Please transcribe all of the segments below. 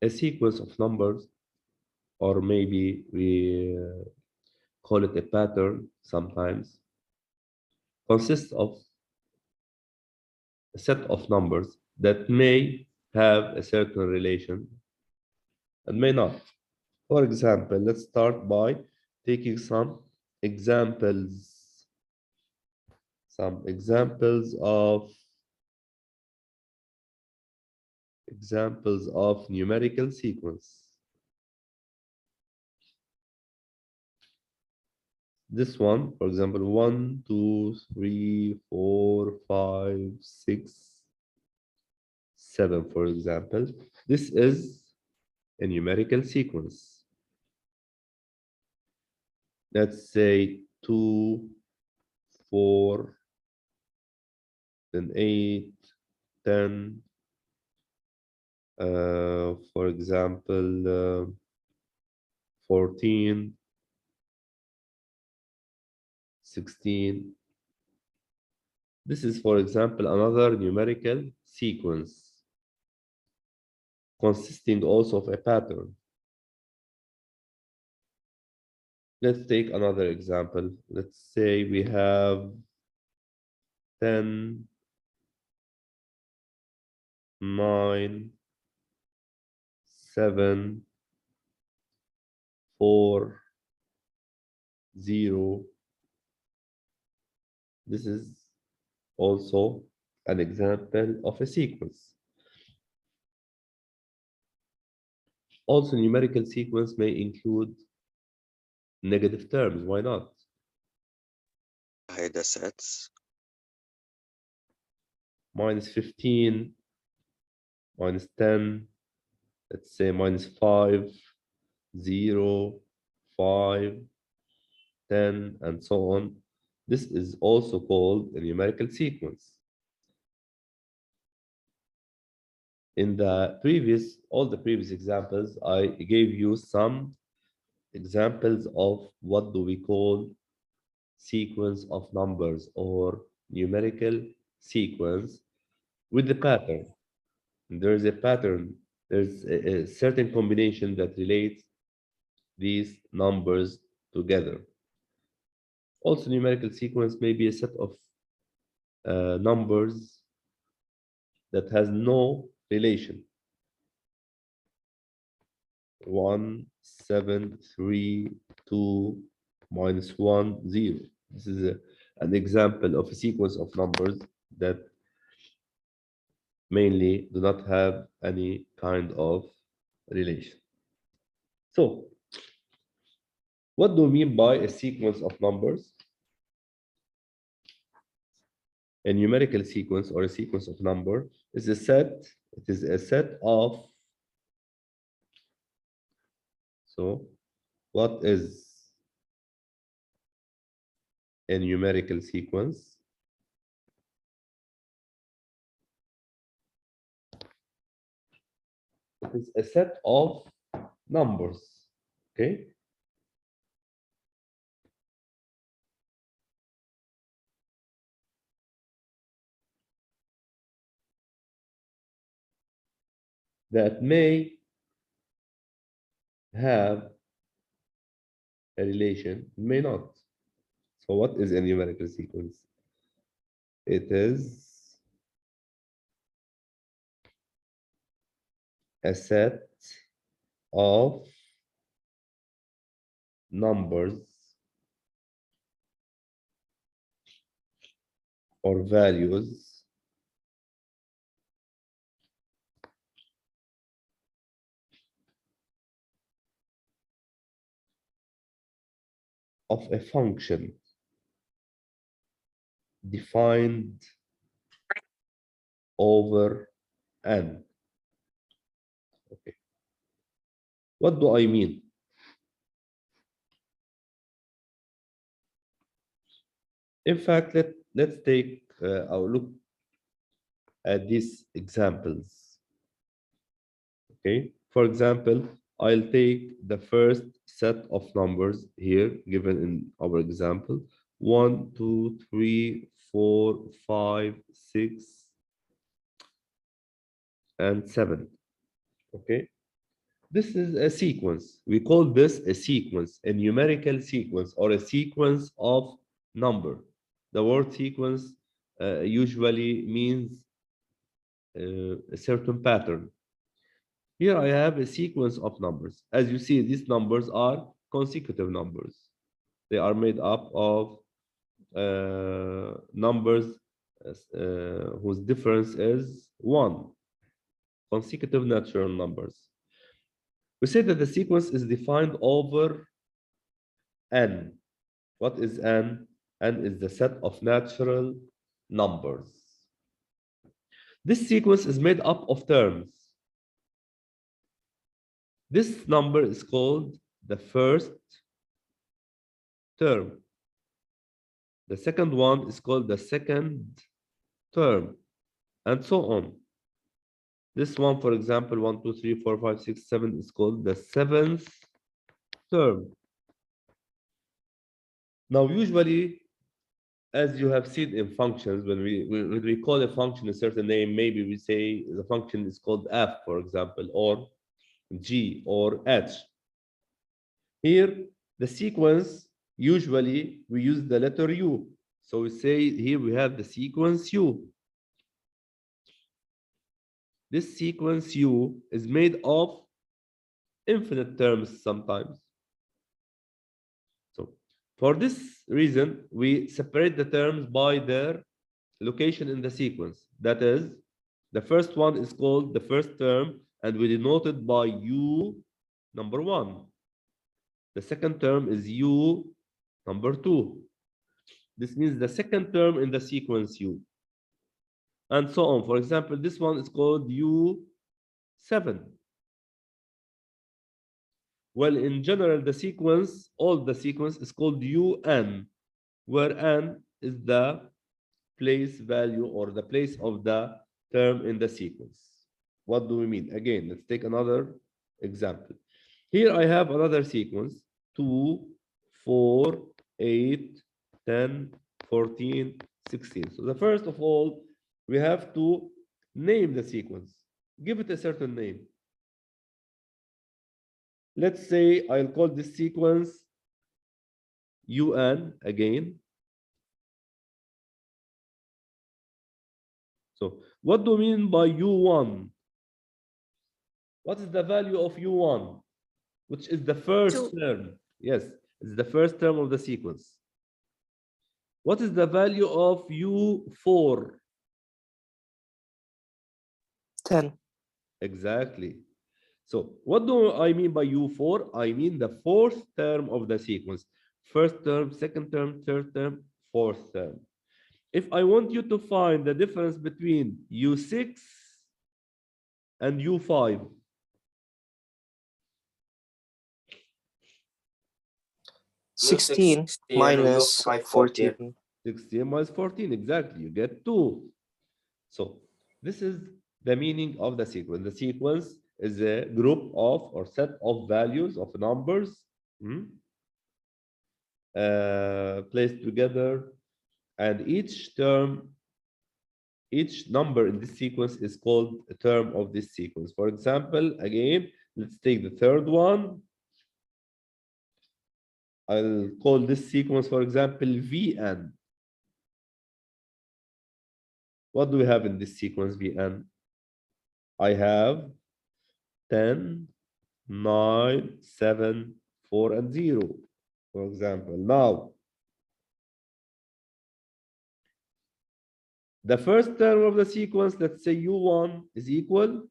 A sequence of numbers, or maybe we call it a pattern sometimes, consists of a set of numbers that may have a certain relation and may not. For example, let's start by taking examples, some examples of numerical sequence. This one, for example, 1, 2, 3, 4, 5, 6, 7, for example. This is a numerical sequence. Let's say 2, 4, then 8, 10. For example, 14, 16. This is, for example, another numerical sequence consisting also of a pattern. Let's take another example. Let's say we have 10, 9, 7, 4, 0. This is also an example of a sequence. Also, numerical sequence may include negative terms. Why not? Hide sets. Minus 15, minus 10, let's say minus 5, 0, 5, 10, and so on. This is also called a numerical sequence. In all the previous examples, I gave you some examples of what do we call sequence of numbers or numerical sequence with the pattern. There is a pattern, there's a certain combination that relates these numbers together. Also, numerical sequence may be a set of numbers that has no relation. 1, 7, 3, 2, minus 1, 0. This is an example of a sequence of numbers that mainly do not have any kind of relation. So, what do we mean by a sequence of numbers? A numerical sequence or a sequence of number is a set, it is a set of, so what is a numerical sequence? It is a set of numbers, okay? That may have a relation, may not. So what is a numerical sequence? It is a set of numbers or values of a function defined over n. Okay. What do I mean? In fact, let's take our look at these examples. Okay. For example, I'll take the first set of numbers here given in our example. 1, 2, 3, 4, 5, 6, and 7. Okay. This is a sequence. We call this a sequence, a numerical sequence, or a sequence of number. The word sequence usually means a certain pattern. Here I have a sequence of numbers. As you see, these numbers are consecutive numbers. They are made up of numbers whose difference is 1, consecutive natural numbers. We say that the sequence is defined over n. What is n? N is the set of natural numbers. This sequence is made up of terms. This number is called the first term. The second one is called the second term, and so on. This one, for example, 1, 2, 3, 4, 5, 6, 7 is called the seventh term. Now, usually, as you have seen in functions, when we call a function a certain name, maybe we say the function is called f, for example, or g, or h. Here, the sequence, usually we use the letter u. So we say here we have the sequence u. This sequence u is made of infinite terms sometimes. So for this reason, we separate the terms by their location in the sequence. That is, the first one is called the first term, and we denote it by u number 1. The second term is u number 2. This means the second term in the sequence u. And so on. For example, this one is called u7. Well, in general, the sequence, all the sequence is called un, where n is the place value or the place of the term in the sequence. What do we mean? Again, let's take another example. Here I have another sequence, 2, 4, 8, 10, 14, 16. So the first of all, we have to name the sequence. Give it a certain name. Let's say I'll call this sequence un again. So what do we mean by u1? What is the value of u1? Which is the first term. Yes, it's the first term of the sequence. What is the value of u4? 10. Exactly. So what do I mean by u4? I mean the fourth term of the sequence. First term, second term, third term, fourth term. If I want you to find the difference between u6 and u5, 16 minus 14. 16 minus 14, exactly. You get 2. So this is the meaning of the sequence. The sequence is a group of or set of values of numbers placed together, and each number in this sequence is called a term of this sequence. For example, again, let's take the third one. I'll call this sequence, for example, Vn. What do we have in this sequence, Vn? I have 10, 9, 7, 4, and 0, for example. Now, the first term of the sequence, let's say u1 is equal.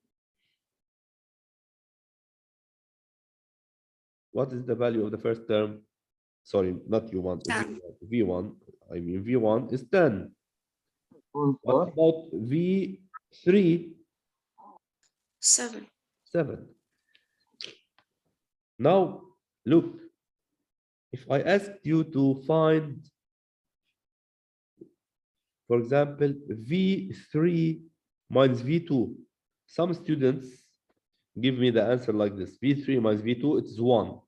What is the value of the first term? Sorry, not u1, v1. I mean, v1 is 10. What about v3? 7. 7. Now, look, if I asked you to find, for example, v3 minus v2, some students give me the answer like this: v3 minus v2, it's 1.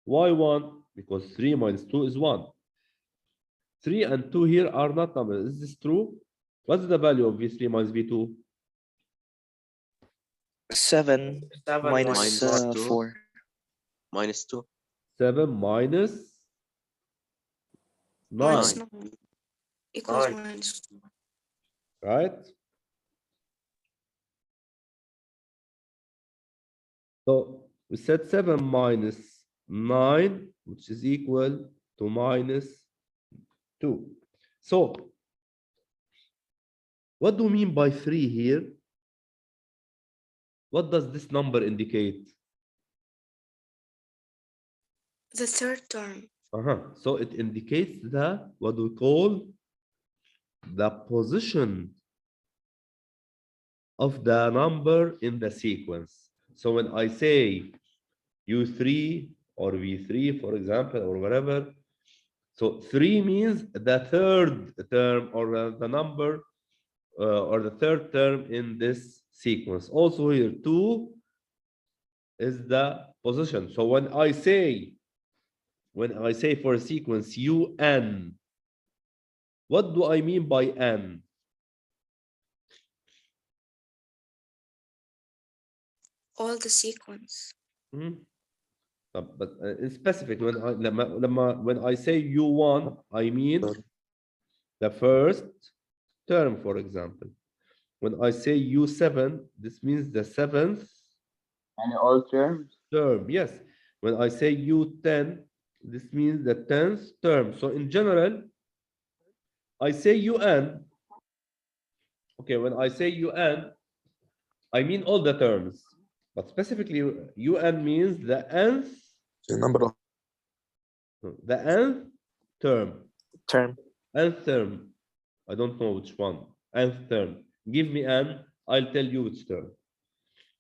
Why 1? Because 3 minus 2 is 1. 3 and 2 here are not numbers. Is this true? What's the value of v3 minus v2? 7 minus minus 2. 4. Minus 2. 7 minus 9, Minus 9 equals minus 2. right? So we said 7 minus 9, which is equal to minus 2. So what do you mean by 3 here? What does this number indicate? The third term. So it indicates the, what we call, the position of the number in the sequence. So when I say U3 or V3, for example, or whatever, so 3 means the third term, or the number, or the third term in this sequence. Also here, 2 is the position. So when I say for a sequence UN, what do I mean by N? All the sequence. But in specific, when I say U1, I mean the first term, for example. When I say U7, this means the seventh And all terms. term. Yes. When I say U10, this means the 10th term. So in general, I say UN. Okay, when I say UN, I mean all the terms. But specifically, UN means the nth, the number of the nth term. Nth term. I don't know which one. Nth term. Give me n, I'll tell you which term.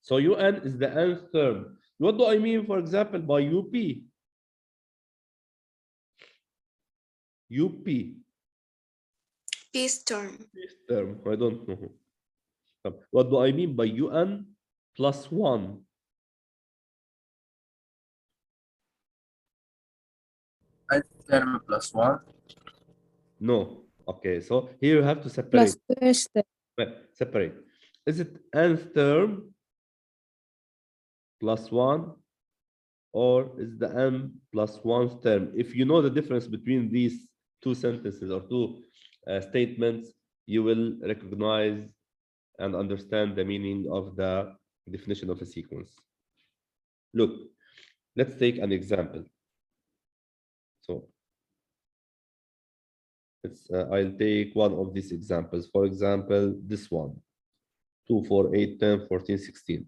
So UN is the nth term. What do I mean, for example, by UP? UP. Peace term. Peace term. I don't know. What do I mean by UN plus 1? Term plus 1. No. Okay, so here you have to separate. Separate. Is it nth term plus 1, or is the n plus 1th term? If you know the difference between these two sentences or two statements, you will recognize and understand the meaning of the definition of a sequence. Look, let's take an example. So I'll take one of these examples. For example, this one: 2, 4, 8, 10, 14, 16.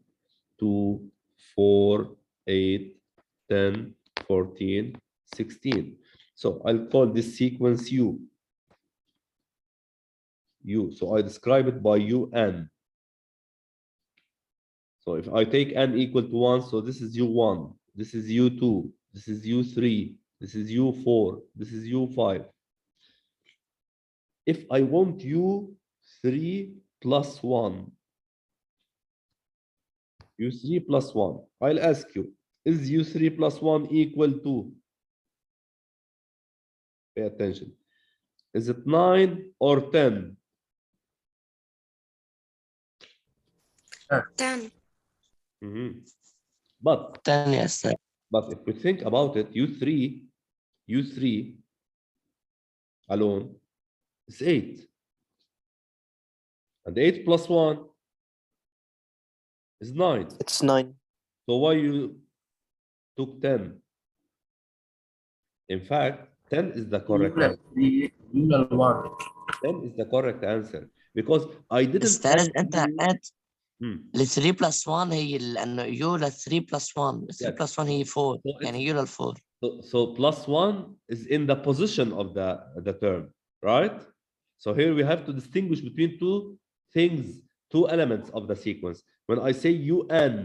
2, 4, 8, 10, 14, 16. So I'll call this sequence U. So I describe it by UN. So if I take n equal to 1, so this is U1, this is U2, this is U3, this is U4, this is U5. If I want U3 plus 1, U3 plus 1, I'll ask you, is U3 plus 1 equal to? Pay attention. Is it 9 or 10? 10. But 10, yes, sir. But if we think about it, U3 alone is 8. And 8 plus 1 is 9. It's 9. So why you took 10? In fact, 10 is the correct answer. 10 is the correct answer. Because I didn't استاذ انت you- قاعد Hmm. ال 3 بلس 1 هي لانه يو ل 3 بلس 1 3 Yes. بلس 1 هي 4 So it's- يعني يو لل 4 So plus 1 is in the position of the term, right? So here we have to distinguish between two things, two elements of the sequence. When I say UN,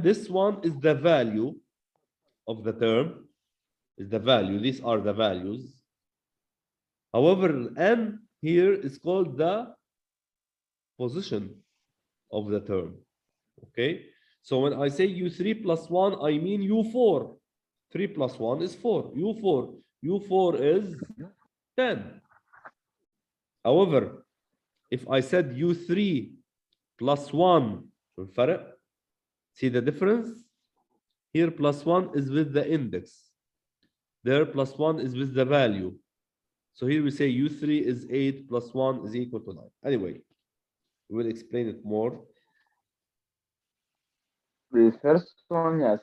this one is the value of the term, is the value. These are the values. However, N here is called the position of the term. Okay? So when I say U3 plus 1, I mean U4. 3 plus 1 is 4. U4 is 10. However, if I said U3 plus 1. شو الفرق؟ See the difference? Here plus 1 is with the index. There plus 1 is with the value. So here we say U3 is 8 plus 1 is equal to 9. Anyway, we will explain it more. The first one, yes.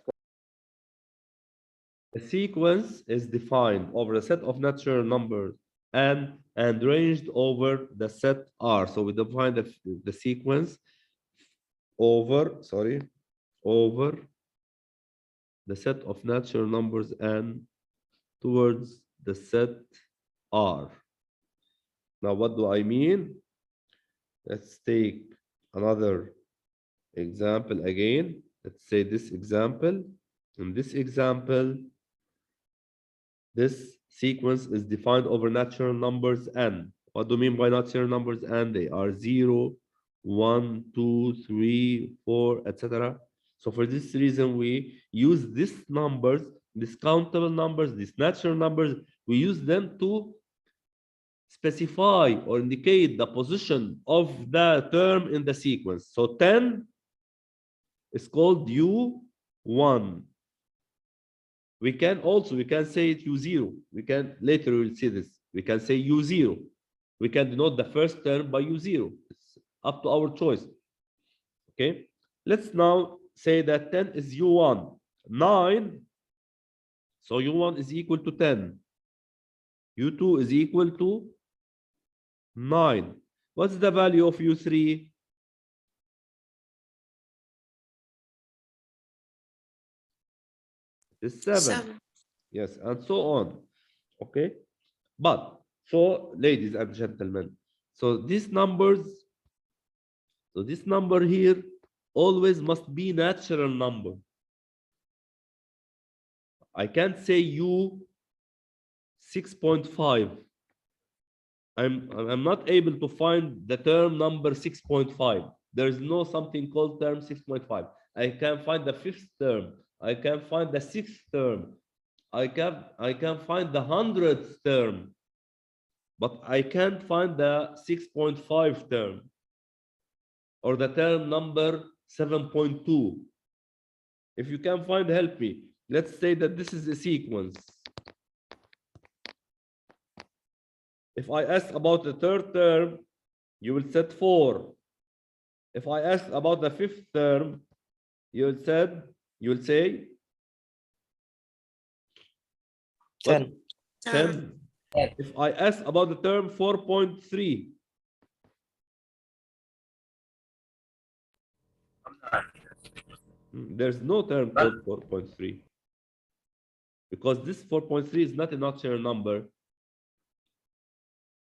A sequence is defined over a set of natural numbers and ranged over the set R. So we define the sequence over the set of natural numbers and towards the set R. Now, what do I mean? Let's take another example again. Let's say this example. In this example, this sequence is defined over natural numbers n. What do you mean by natural numbers n? They are 0, 1, 2, 3, 4, etc. So for this reason, we use these numbers, these countable numbers, these natural numbers, we use them to specify or indicate the position of the term in the sequence. So 10 is called U1. We can say it U0. We can later we will see this. We can say U0. We can denote the first term by U0. It's up to our choice. Okay. Let's now say that 10 is U1. 9. So U1 is equal to 10. U2 is equal to 9. What's the value of U3? It's 7. Yes, and so on. Okay. But so, ladies and gentlemen, so this number here always must be natural number. I can't say U 6.5. I'm not able to find the term number 6.5. There is no something called term 6.5. I can find the 5th term. I can find the 6th term. I can find the 100th term. But I can't find the 6.5 term or the term number 7.2. If you can find, help me. Let's say that this is a sequence. If I ask about the 3rd term, you will set 4. If I ask about the 5th term, you will say 10. 10. If I ask about the term 4.3, there's no term called 4.3 because this 4.3 is not a natural number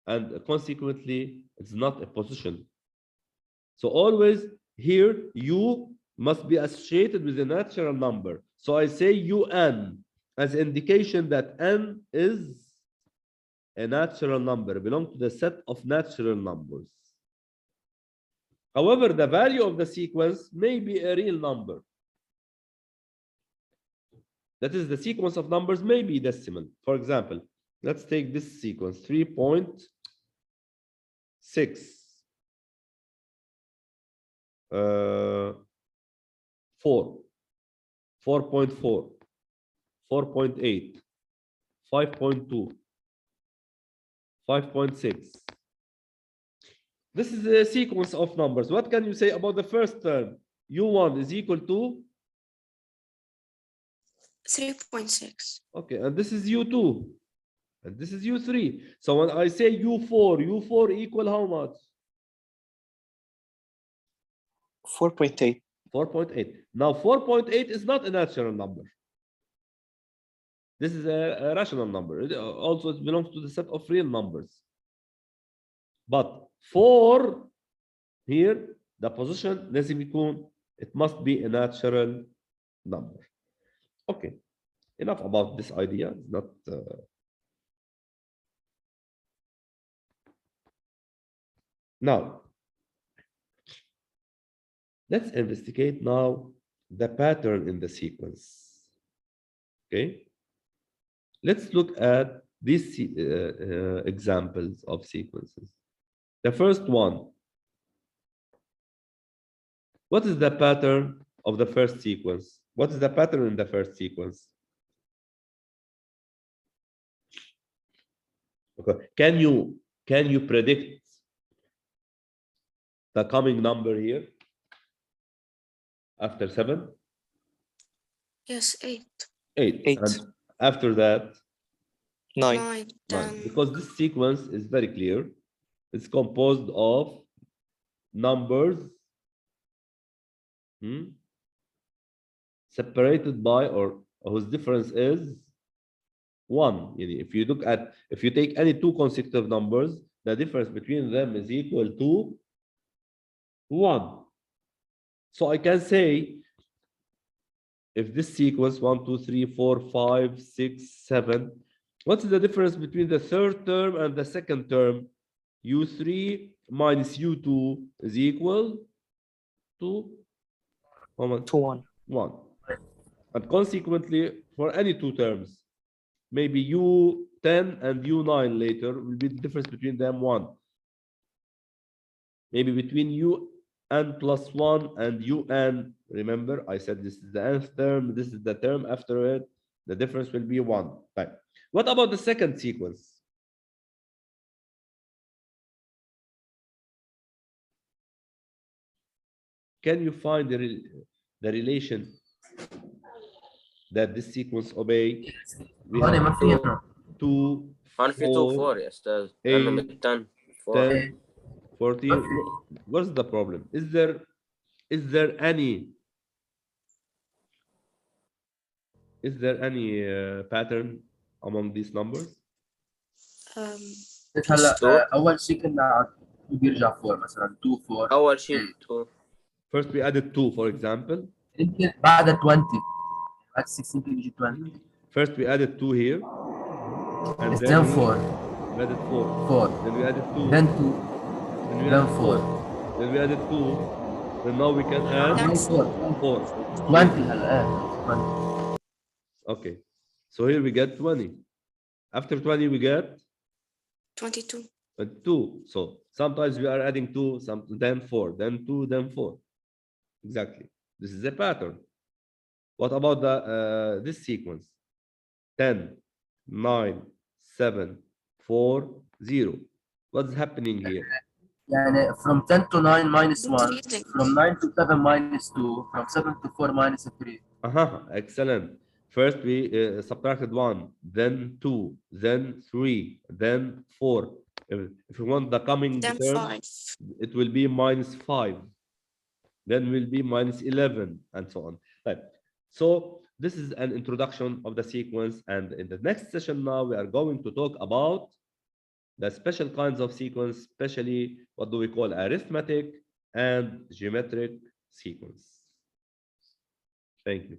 and consequently it's not a position. So always here U must be associated with a natural number. So I say UN as indication that n is a natural number, belong to the set of natural numbers. However, the value of the sequence may be a real number. That is, the sequence of numbers may be decimal. For example, let's take this sequence 3.6, 4, 4.4, 4.8, 5.2, 5.6. This is a sequence of numbers. What can you say about the first term? U1 is equal to 3.6. Okay, and this is U2, and this is U3. So when I say U4 equal how much? 4.8. 4.8. Now 4.8 is not a natural number. This is a rational number. Also, it belongs to the set of real numbers. But 4 here, the position لازم يكون, it must be a natural number. Okay, enough about this idea. It's not now. Let's investigate now the pattern in the sequence. Okay, let's look at these examples of sequences. The first one, What is the pattern of the first sequence? What is the pattern in the first sequence? Okay. Can you predict the coming number here after 7? Yes, 8. 8. Eight. And after that, 9. 9. 9. 10. Because this sequence is very clear. It's composed of numbers separated by or whose difference is 1. If you take any two consecutive numbers, the difference between them is equal to 1. So I can say if this sequence 1, 2, 3, 4, 5, 6, 7, what's the difference between the third term and the second term? U3 minus U2 is equal to how much? 2, 1. 1. And consequently, for any two terms, maybe U10 and U9 later will be the difference between them 1. Maybe between UN plus 1 and UN, remember I said this is the nth term, this is the term after it, the difference will be 1. Right. What about the second sequence? Can you find the relation that this sequence obey? We أنا have ما فينا 2, هون في 2 4, 4 يا استاذ لانه 8, من 10 4 10, 14. What's the problem? Is there any pattern among these numbers? هلا two. أول شيء كنا بيرجع 4 مثلا 2 4 اول شيء 2 First we added 2, for example. يمكن بعد 20 بعد 6 يمكن يجي 20 First we added 2 here. And It's then then we 4 added 4. 4 Then we added 2. then 2 Then we then added 4 Then we added 2. Then now we can add then 4 4. 20 هلا 20 Okay. So here we get 20. After 20 we get 22. 2. So sometimes we are adding 2, then 4, then 2, then 4. Exactly. This is a pattern. What about this sequence? 10, 9, 7, 4, 0. What's happening here? يعني from 10 to 9 minus 1 Decreasing. from 9 to 7 minus 2 from 7 to 4 minus 3 Excellent. First we subtracted 1, then 2, then 3, then 4. If you want the coming Then term, 5. it will be minus 5. Then will be minus 11 and so on. Right. So this is an introduction of the sequence, and in the next session now we are going to talk about the special kinds of sequence, especially what do we call arithmetic and geometric sequence. Thank you.